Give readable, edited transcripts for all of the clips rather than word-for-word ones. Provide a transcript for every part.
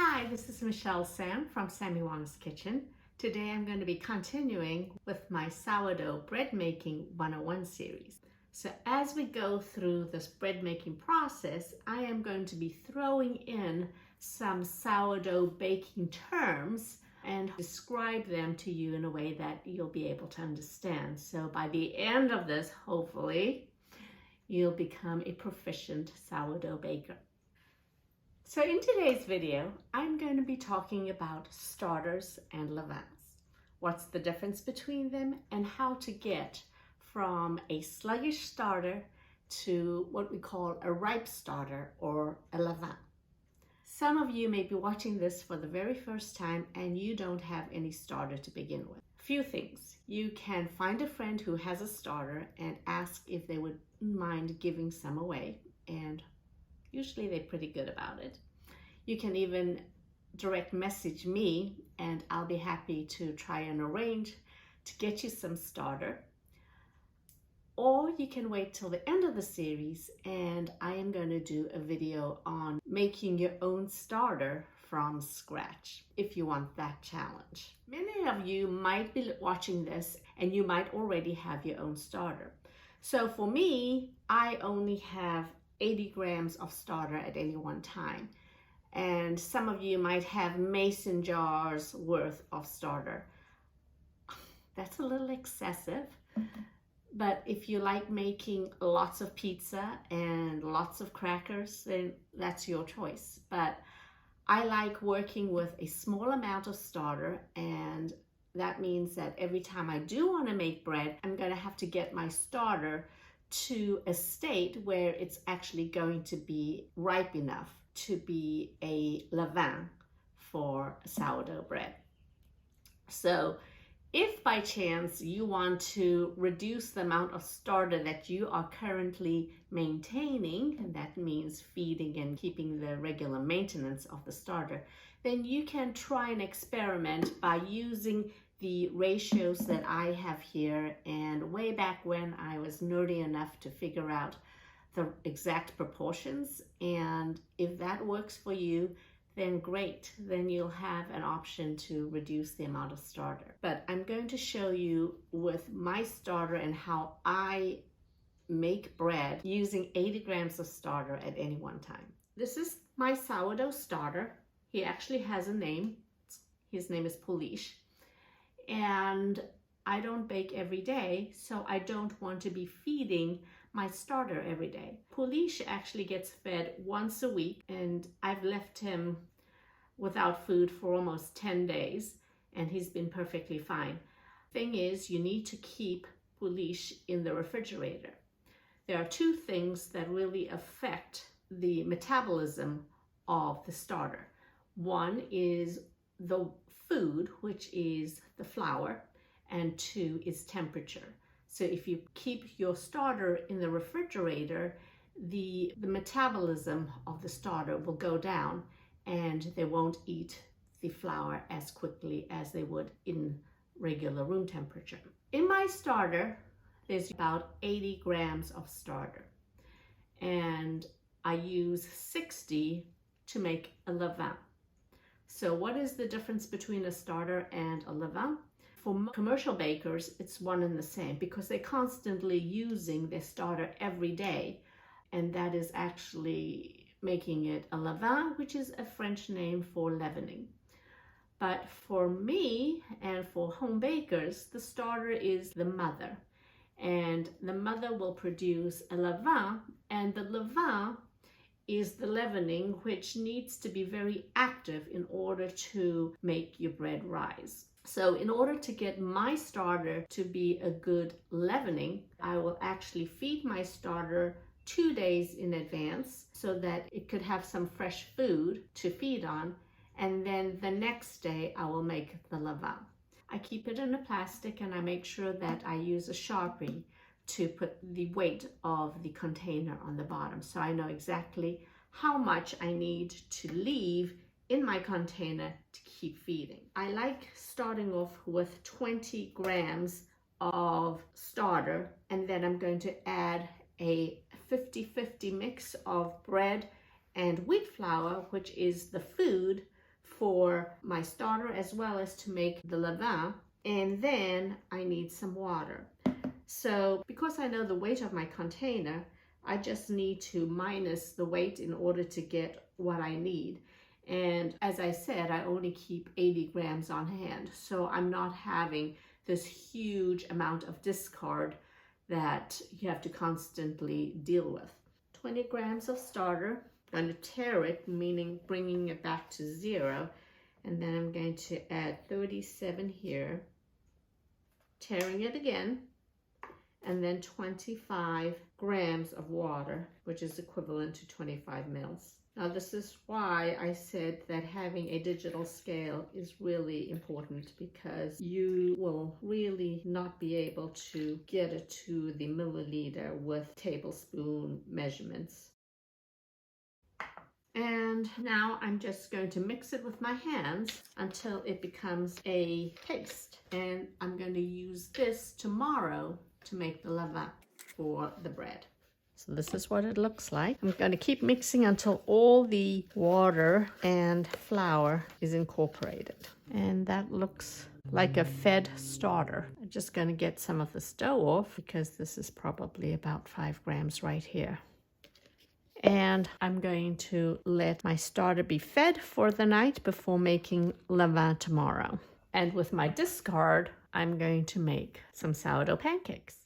Hi, this is Michelle Sam from Sammy Wong's Kitchen. Today I'm going to be continuing with my sourdough bread making 101 series. So as we go through this bread making process, I am going to be throwing in some sourdough baking terms and describe them to you in a way that you'll be able to understand. So by the end of this, hopefully, you'll become a proficient sourdough baker. So in today's video, I'm going to be talking about starters and levains. What's the difference between them and how to get from a sluggish starter to what we call a ripe starter or a levain. Some of you may be watching this for the very first time and you don't have any starter to begin with. Few things. You can find a friend who has a starter and ask if they would mind giving some away, and usually they're pretty good about it. You can even direct message me and I'll be happy to try and arrange to get you some starter. Or you can wait till the end of the series and I am going to do a video on making your own starter from scratch if you want that challenge. Many of you might be watching this and you might already have your own starter. So for me, I only have 80 grams of starter at any one time. And some of you might have mason jars worth of starter. That's a little excessive, but if you like making lots of pizza and lots of crackers, then that's your choice. But I like working with a small amount of starter, and that means that every time I do want to make bread, I'm going to have to get my starter to a state where it's actually going to be ripe enough to be a levain for sourdough bread. So if by chance you want to reduce the amount of starter that you are currently maintaining, and that means feeding and keeping the regular maintenance of the starter, then you can try and experiment by using the ratios that I have here. And way back when I was nerdy enough to figure out the exact proportions, and if that works for you, then great, then you'll have an option to reduce the amount of starter. But I'm going to show you with my starter and how I make bread using 80 grams of starter at any one time. This is my sourdough starter. He actually has a name. His name is Polish. And I don't bake every day, so I don't want to be feeding my starter every day. Polish actually gets fed once a week, and I've left him without food for almost 10 days, and he's been perfectly fine. Thing is, you need to keep Polish in the refrigerator. There are two things that really affect the metabolism of the starter. One is the food, which is the flour, and two is temperature. So if you keep your starter in the refrigerator, the metabolism of the starter will go down and they won't eat the flour as quickly as they would in regular room temperature. In my starter, there's about 80 grams of starter, and I use 60 to make a levain. So what is the difference between a starter and a levain? For commercial bakers, it's one and the same because they're constantly using their starter every day, and that is actually making it a levain, which is a French name for leavening. But for me and for home bakers, the starter is the mother, and the mother will produce a levain, and the levain is the leavening, which needs to be very active in order to make your bread rise. So in order to get my starter to be a good leavening, I will actually feed my starter 2 days in advance so that it could have some fresh food to feed on, and then the next day I will make the levain. I keep it in a plastic and I make sure that I use a Sharpie to put the weight of the container on the bottom, so I know exactly how much I need to leave in my container to keep feeding. I like starting off with 20 grams of starter, and then I'm going to add a 50-50 mix of bread and wheat flour, which is the food for my starter as well as to make the levain. And then I need some water. So because I know the weight of my container, I just need to minus the weight in order to get what I need. And as I said, I only keep 80 grams on hand. So I'm not having this huge amount of discard that you have to constantly deal with. 20 grams of starter. I'm going to tare it, meaning bringing it back to 0. And then I'm going to add 37 here, tearing it again, and then 25 grams of water, which is equivalent to 25 mils. Now, this is why I said that having a digital scale is really important, because you will really not be able to get it to the milliliter with tablespoon measurements. And now I'm just going to mix it with my hands until it becomes a paste. And I'm going to use this tomorrow to make the levain for the bread. So this is what it looks like. I'm going to keep mixing until all the water and flour is incorporated. And that looks like a fed starter. I'm just going to get some of the dough off, because this is probably about 5 grams right here. And I'm going to let my starter be fed for the night before making levain tomorrow. And with my discard, I'm going to make some sourdough pancakes.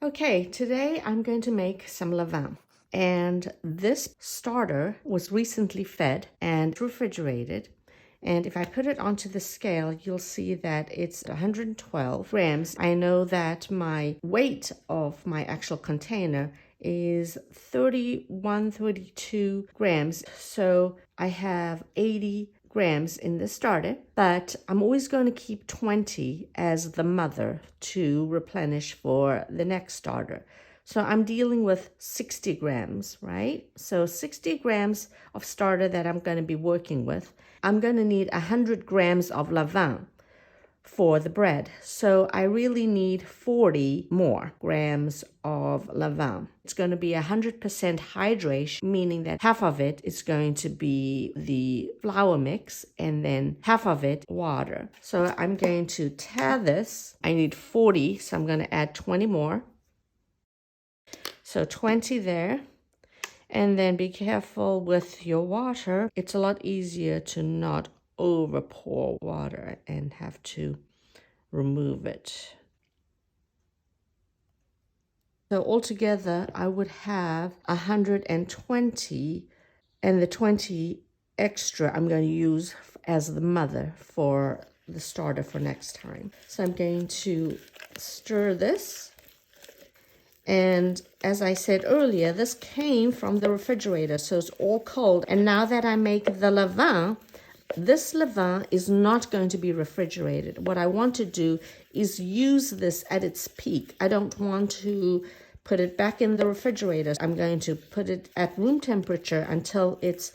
Okay, today I'm going to make some levain. And this starter was recently fed and refrigerated. And if I put it onto the scale, you'll see that it's 112 grams. I know that my weight of my actual container is 32 grams. So I have 80 grams in the starter, but I'm always going to keep 20 as the mother to replenish for the next starter. So I'm dealing with 60 grams, right? So 60 grams of starter that I'm going to be working with. I'm going to need 100 grams of levain for the bread. So I really need 40 more grams of levain. It's going to be 100% hydration, meaning that half of it is going to be the flour mix and then half of it water. So I'm going to tare this. I need 40, so I'm going to add 20 more. So 20 there. And then be careful with your water. It's a lot easier to not over pour water and have to remove it. So altogether I would have 120, and the 20 extra I'm going to use as the mother for the starter for next time. So I'm going to stir this. And as I said earlier, this came from the refrigerator, so it's all cold. And now that I make the levain, this levain is not going to be refrigerated. What I want to do is use this at its peak. I don't want to put it back in the refrigerator. I'm going to put it at room temperature until it's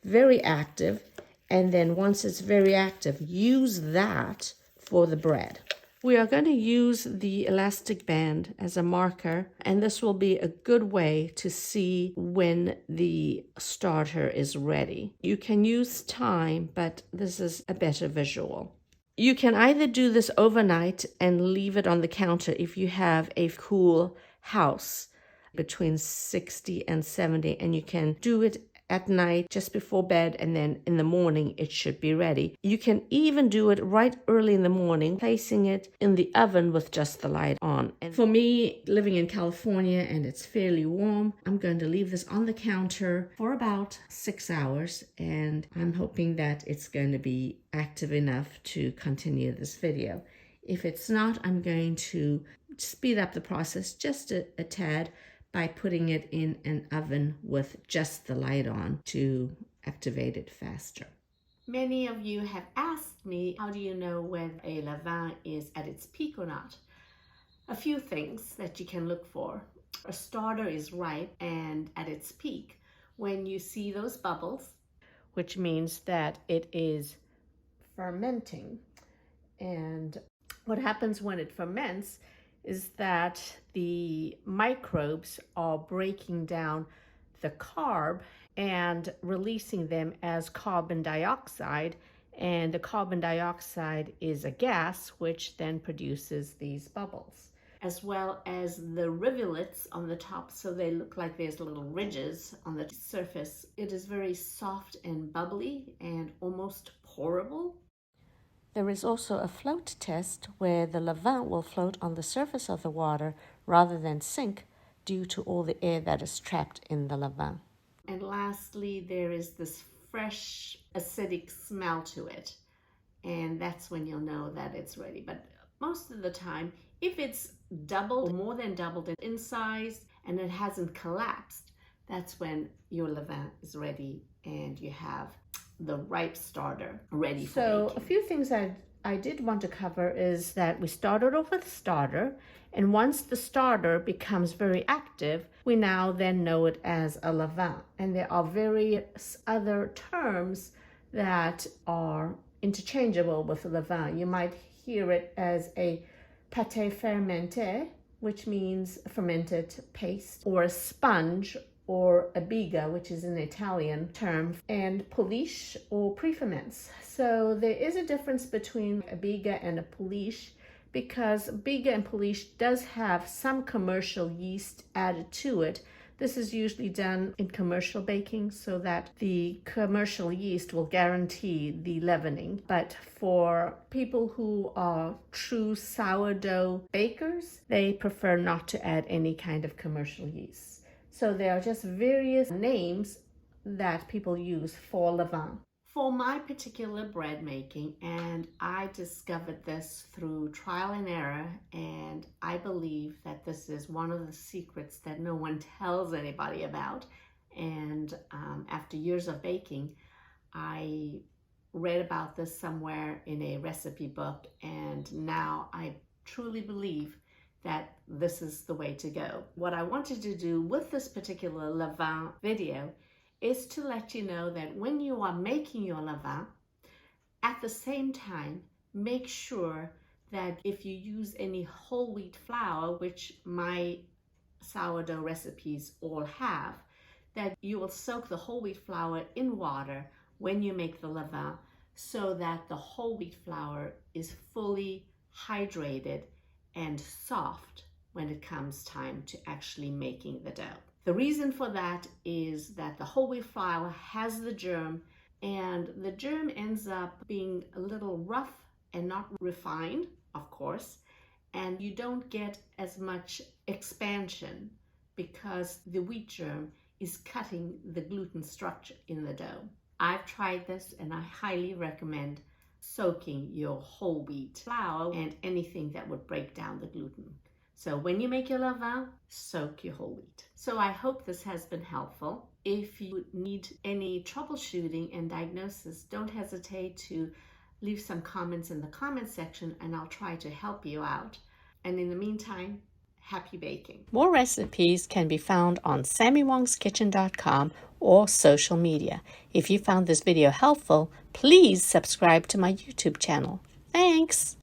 very active. And then once it's very active, use that for the bread. We are going to use the elastic band as a marker, and this will be a good way to see when the starter is ready. You can use time, but this is a better visual. You can either do this overnight and leave it on the counter if you have a cool house between 60 and 70, and you can do it at night just before bed, and then in the morning it should be ready. You can even do it right early in the morning, placing it in the oven with just the light on. And for me, living in California and it's fairly warm, I'm going to leave this on the counter for about 6 hours, and I'm hoping that it's going to be active enough to continue this video. If it's not, I'm going to speed up the process just a tad by putting it in an oven with just the light on to activate it faster. Many of you have asked me, how do you know when a levain is at its peak or not? A few things that you can look for. A starter is ripe and at its peak when you see those bubbles, which means that it is fermenting. And what happens when it ferments is that the microbes are breaking down the carb and releasing them as carbon dioxide and the carbon dioxide is a gas which then produces these bubbles, as well as the rivulets on the top, so they look like there's little ridges on the surface. It is very soft and bubbly and almost pourable. There is also a float test where the levain will float on the surface of the water rather than sink due to all the air that is trapped in the levain. And lastly, there is this fresh acidic smell to it, and that's when you'll know that it's ready. But most of the time, if it's doubled or more than doubled in size and it hasn't collapsed, that's when your levain is ready and you have the ripe starter ready for baking. So a few things I did want to cover is that we started off with starter, and once the starter becomes very active, we now then know it as a levain. And there are various other terms that are interchangeable with levain. You might hear it as a pâté fermenté, which means fermented paste, or a sponge, or a biga, which is an Italian term, and pouliche or pre-ferments. So there is a difference between a biga and a pouliche, because biga and pouliche does have some commercial yeast added to it. This is usually done in commercial baking so that the commercial yeast will guarantee the leavening. But for people who are true sourdough bakers, they prefer not to add any kind of commercial yeast. So there are just various names that people use for levain. For my particular bread making, and I discovered this through trial and error, and I believe that this is one of the secrets that no one tells anybody about. And after years of baking, I read about this somewhere in a recipe book, and now I truly believe that this is the way to go. What I wanted to do with this particular levain video is to let you know that when you are making your levain, at the same time, make sure that if you use any whole wheat flour, which my sourdough recipes all have, that you will soak the whole wheat flour in water when you make the levain, so that the whole wheat flour is fully hydrated and soft when it comes time to actually making the dough. The reason for that is that the whole wheat flour has the germ, and the germ ends up being a little rough and not refined, of course, and you don't get as much expansion because the wheat germ is cutting the gluten structure in the dough. I've tried this and I highly recommend soaking your whole wheat flour and anything that would break down the gluten. So when you make your levain, soak your whole wheat. So I hope this has been helpful. If you need any troubleshooting and diagnosis, don't hesitate to leave some comments in the comment section and I'll try to help you out. And in the meantime, happy baking. More recipes can be found on sammywongskitchen.com or social media. If you found this video helpful, please subscribe to my YouTube channel. Thanks!